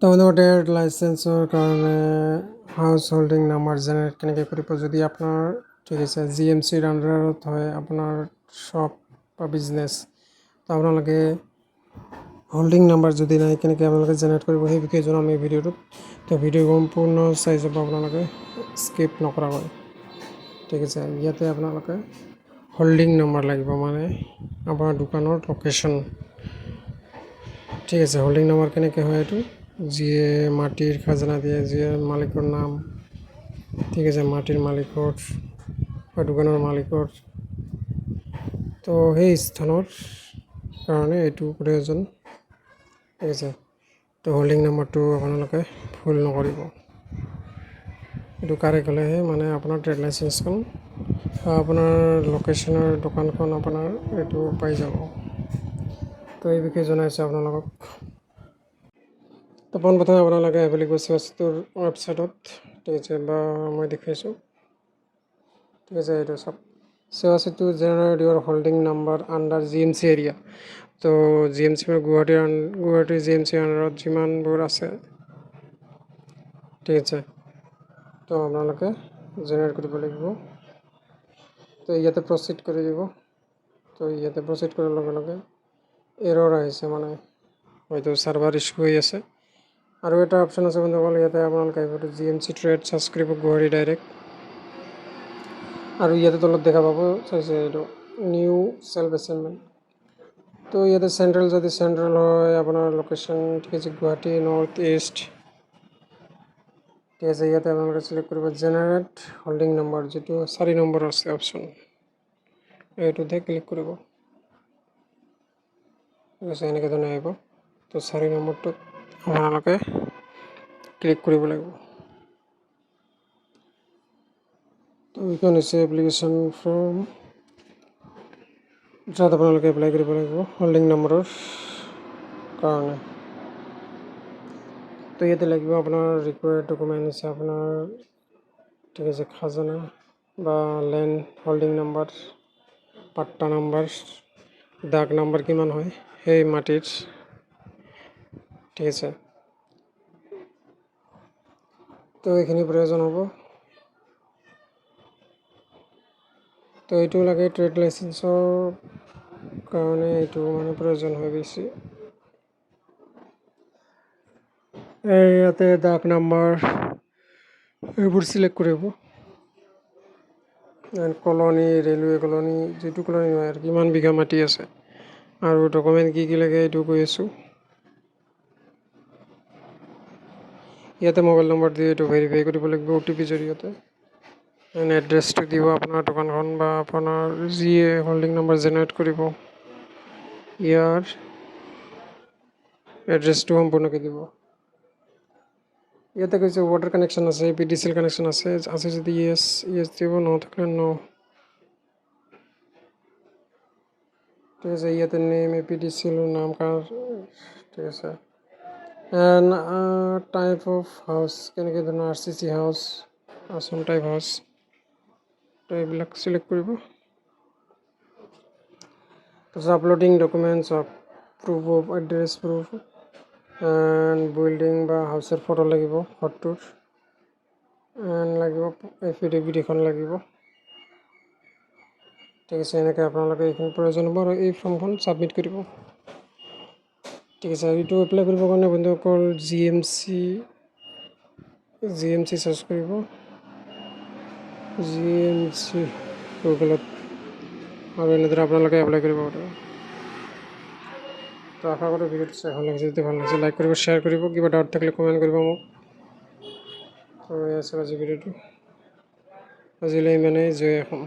trade লাইচেন্সৰ কাৰণে house holding number generate কেনেকৈ কৰিব যদি আপোনাৰ ঠিক আছে GMCৰ আণ্ডাৰত হয় আপোনাৰ শ্বপ বা বিজনেছ তো আপোনালোকে হোল্ডিং নাম্বাৰ যদি নাই কেনেকৈ আপোনালোকে জেনেৰেট কৰিব সেই বিষয়ে জনাম এই ভিডিঅ'টোত তো ভিডিঅ' সম্পূৰ্ণ চাই যাব আপোনালোকে স্কিপ নকৰাকৈ ঠিক আছে ইয়াতে আপোনালোকে হোল্ডিং নাম্বাৰ লাগিব মানে আপোনাৰ দোকানৰ লোকেশ্যন ঠিক আছে হোল্ডিং নাম্বাৰ কেনেকৈ হয় এইটো যিয়ে মাটিৰ খাজনা দিয়ে যিয়ে মালিকৰ নাম ঠিক আছে মাটিৰ মালিকৰ বা দোকানৰ মালিকৰ তো সেই স্থানৰ কাৰণে এইটো প্ৰয়োজন ঠিক আছে তো হোল্ডিং নাম্বাৰটো আপোনালোকে ভুল নকৰিব এইটো কাৰেক্ট হ'লেহে মানে আপোনাৰ ট্ৰেড লাইচেন্সখন বা আপোনাৰ লোকেশ্যনৰ দোকানখন আপোনাৰ এইটো পাই যাব তো এই বিষয়ে জনাইছোঁ আপোনালোকক তো পোনপ্ৰথমে আপোনালোকে আহিব লাগিব চেৱাচিটোৰ ৱেবছাইটত ঠিক আছে বা মই দেখুৱাইছোঁ ঠিক আছে এইটো চাওক চেৱাচিটো generate your holding number under GMC area তো GMC গুৱাহাটীৰ GMC আণ্ডাৰত যিমানবোৰ আছে ঠিক আছে তো আপোনালোকে জেনেৰেট কৰিব লাগিব তো ইয়াতে প্ৰচিড কৰি দিব তো ইয়াতে প্ৰচিড কৰাৰ লগে লগে এৰৰ আহিছে মানে হয়তো চাৰ্ভাৰ ইছ্যু হৈ আছে আৰু এটা অপশ্যন আছে বন্ধুসকল ইয়াতে আপোনালোকে আহিব GMC trade subscribe Guwahati direct আৰু ইয়াতে তলত দেখা পাব চাইছে এইটো নিউ চেল্ফ এছেইনমেণ্ট তো ইয়াতে চেণ্ট্ৰেল যদি চেণ্ট্ৰেল হয় আপোনাৰ লোকেশ্যন ঠিক আছে গুৱাহাটী নৰ্থ ইষ্ট ঠিক আছে ইয়াতে আপোনালোকে চিলেক্ট কৰিব জেনেৰেট হোল্ডিং নম্বৰ যিটো 4 নম্বৰ আছে অপশ্যন এইটোতে ক্লিক কৰিব ঠিক আছে এনেকৈ ধৰণে আহিব তো 4 নম্বৰটোত আপোনালোকে ক্লিক কৰিব লাগিব তো এইখন হৈছে এপ্লিকেশ্যন ফৰ্ম য'ত আপোনালোকে এপ্লাই কৰিব লাগিব হোল্ডিং নম্বৰৰ কাৰণে তো ইয়াতে লাগিব আপোনাৰ ৰিকুৱাৰ্ড ডকুমেণ্ট হৈছে আপোনাৰ ঠিক আছে খাজানা বা লেণ্ড হোল্ডিং নম্বৰ পাট্টা নম্বৰ দাগ নম্বৰ কিমান হয় সেই মাটিৰ ঠিক আছে তো এইখিনি প্ৰয়োজন হ'ব তো এইটো লাগে ট্ৰেড লাইচেন্সৰ কাৰণে এইটো মানে প্ৰয়োজন হয় বেছি ইয়াতে দাগ নম্বৰ এইবোৰ চিলেক্ট কৰিব কলনী ৰেলৱে কলনী যিটো কলনী হয় আৰু কিমান বিঘা মাটি আছে আৰু ডকুমেণ্ট কি কি লাগে এইটো কৈ আছোঁ ইয়াতে মোবাইল নম্বৰ দি এইটো ভেৰিফাই কৰিব লাগিব OTP জৰিয়তে এড্ৰেছটো দিব আপোনাৰ দোকানখন বা আপোনাৰ যিয়ে হোল্ডিং নম্বৰ জেনেৰেট কৰিব ইয়াৰ এড্ৰেছটো সম্পূৰ্ণকৈ দিব ইয়াতে কৈছে ৱাটাৰ কানেকশ্যন আছে PDCL কানেকশ্যন আছে যদি ইয়েছ দিব নথাকিলে ন ঠিক আছে ইয়াতে নেম PDCL নাম কাৰ ঠিক আছে এণ্ড টাইপ অফ হাউচ কেনেকৈ ধৰণৰ RCC house Assam type house তো এইবিলাক চিলেক্ট কৰিব তাৰপিছত uploading documents of proof of address proof and building বা হাউচৰ ফটো লাগিব ঘৰটোৰ এণ্ড লাগিব এফিডেভিট এখন লাগিব ঠিক আছে এনেকৈ আপোনালোকে এইখিনি প্ৰয়োজন হ'ব আৰু এই ফৰ্মখন ছাবমিট কৰিব ঠিক আছে এইটো এপ্লাই কৰিবৰ কাৰণে বন্ধুসকল GMC চাৰ্চ কৰিব GMC গুগলত আৰু এনেদৰে আপোনালোকে এপ্লাই কৰিব পাৰিব তো আশা কৰোঁ ভিডিঅ'টো চাই ভাল লাগিছে যদি ভাল লাগিছে লাইক কৰিব শ্বেয়াৰ কৰিব কিবা ডাউট থাকিলে কমেণ্ট কৰিব মোক তো এই আছিল আজি ভিডিঅ'টো আজিলৈ ইমানেই জয় অসম